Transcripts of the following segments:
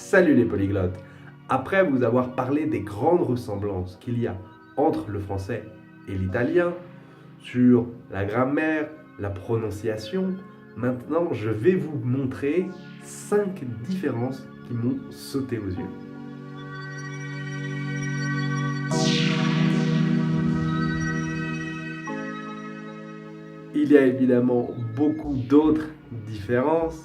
Salut les polyglottes! Après vous avoir parlé des grandes ressemblances qu'il y a entre le français et l'italien, sur la grammaire, la prononciation, maintenant je vais vous montrer 5 différences qui m'ont sauté aux yeux. Il y a évidemment beaucoup d'autres différences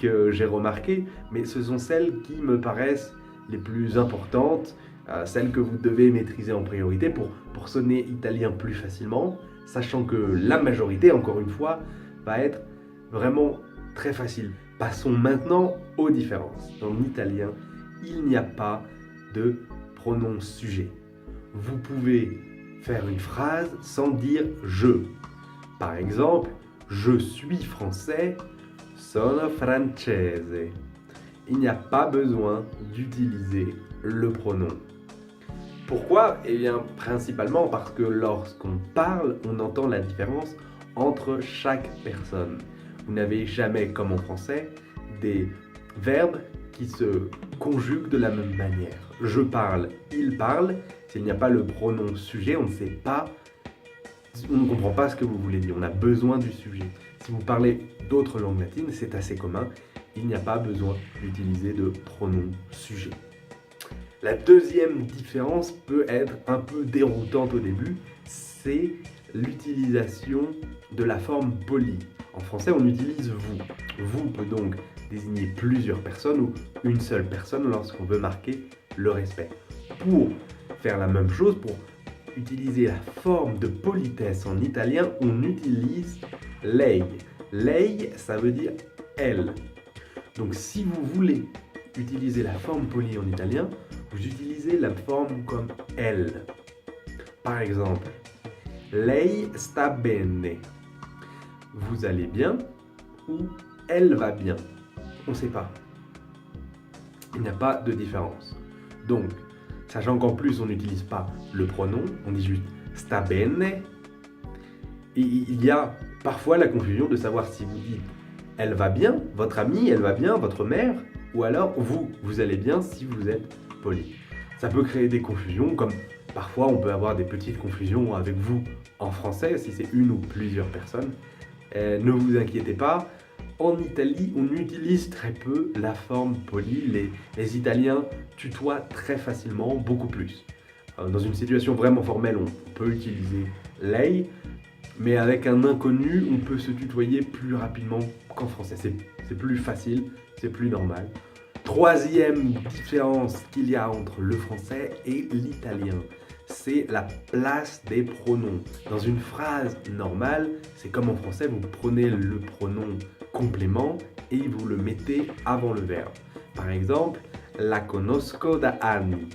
que j'ai remarquées, mais ce sont celles qui me paraissent les plus importantes, celles que vous devez maîtriser en priorité pour sonner italien plus facilement, sachant que la majorité, encore une fois, va être vraiment très facile. Passons maintenant aux différences. En italien, il n'y a pas de pronom sujet. Vous pouvez faire une phrase sans dire « je ». Par exemple, je suis français, sono francese. Il n'y a pas besoin d'utiliser le pronom. Pourquoi? Eh bien, principalement parce que lorsqu'on parle, on entend la différence entre chaque personne. Vous n'avez jamais, comme en français, des verbes qui se conjuguent de la même manière. Je parle, il parle. S'il n'y a pas le pronom sujet, on ne sait pas. On ne comprend pas ce que vous voulez dire, on a besoin du sujet. Si vous parlez d'autres langues latines, c'est assez commun, il n'y a pas besoin d'utiliser de pronom sujet. La deuxième différence peut être un peu déroutante au début, c'est l'utilisation de la forme polie. En français, on utilise vous. Vous peut donc désigner plusieurs personnes ou une seule personne lorsqu'on veut marquer le respect. Pour faire la même chose, pour utiliser la forme de politesse en italien, on utilise lei. Lei, ça veut dire elle. Donc si vous voulez utiliser la forme polie en italien, vous utilisez la forme comme elle. Par exemple, lei sta bene. Vous allez bien ou elle va bien. On ne sait pas. Il n'y a pas de différence. Donc, sachant qu'en plus on n'utilise pas le pronom, on dit juste sta bene. Et il y a parfois la confusion de savoir si vous dites elle va bien, votre amie, elle va bien, votre mère, ou alors vous allez bien si vous êtes poli. Ça peut créer des confusions, comme parfois on peut avoir des petites confusions avec vous en français, si c'est une ou plusieurs personnes. Ne vous inquiétez pas. En Italie, on utilise très peu la forme polie. Les Italiens tutoient très facilement, beaucoup plus. Dans une situation vraiment formelle, on peut utiliser lei, mais avec un inconnu, on peut se tutoyer plus rapidement qu'en français. C'est plus facile, c'est plus normal. Troisième différence qu'il y a entre le français et l'italien, c'est la place des pronoms. Dans une phrase normale, c'est comme en français, vous prenez le pronom complément et vous le mettez avant le verbe. Par exemple, la conosco da anni.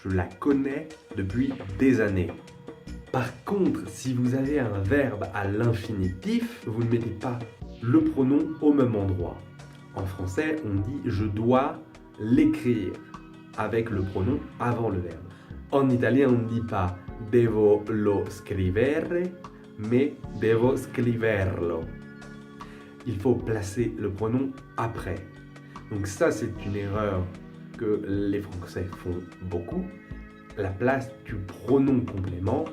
Je la connais depuis des années. Par contre, si vous avez un verbe à l'infinitif, vous ne mettez pas le pronom au même endroit. En français, on dit « je dois l'écrire » avec le pronom avant le verbe. En italien, on ne dit pas « devo lo scrivere » mais « devo scriverlo ». Il faut placer le pronom après. Donc ça, c'est une erreur que les Français font beaucoup. La place du pronom complément.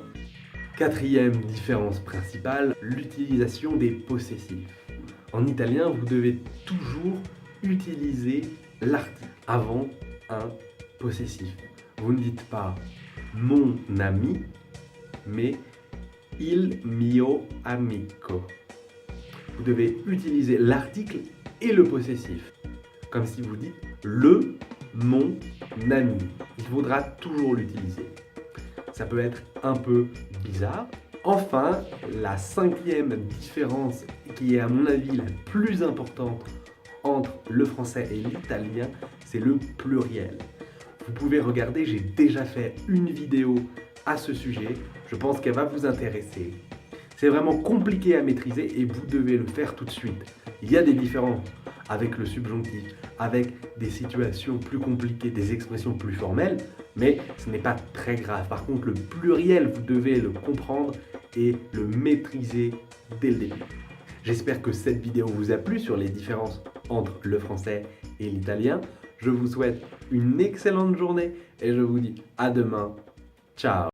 Quatrième différence principale, l'utilisation des possessifs. En italien, vous devez toujours utiliser l'article avant un possessif. Vous ne dites pas mon ami, mais il mio amico. Vous devez utiliser l'article et le possessif. Comme si vous dites le mon ami. Il faudra toujours l'utiliser. Ça peut être un peu bizarre. Enfin, la cinquième différence qui est à mon avis la plus importante entre le français et l'italien, c'est le pluriel. Vous pouvez regarder, j'ai déjà fait une vidéo à ce sujet. Je pense qu'elle va vous intéresser. C'est vraiment compliqué à maîtriser et vous devez le faire tout de suite. Il y a des différences avec le subjonctif, avec des situations plus compliquées, des expressions plus formelles, mais ce n'est pas très grave. Par contre, le pluriel, vous devez le comprendre et le maîtriser dès le début. J'espère que cette vidéo vous a plu sur les différences entre le français et l'italien. Je vous souhaite une excellente journée et je vous dis à demain. Ciao.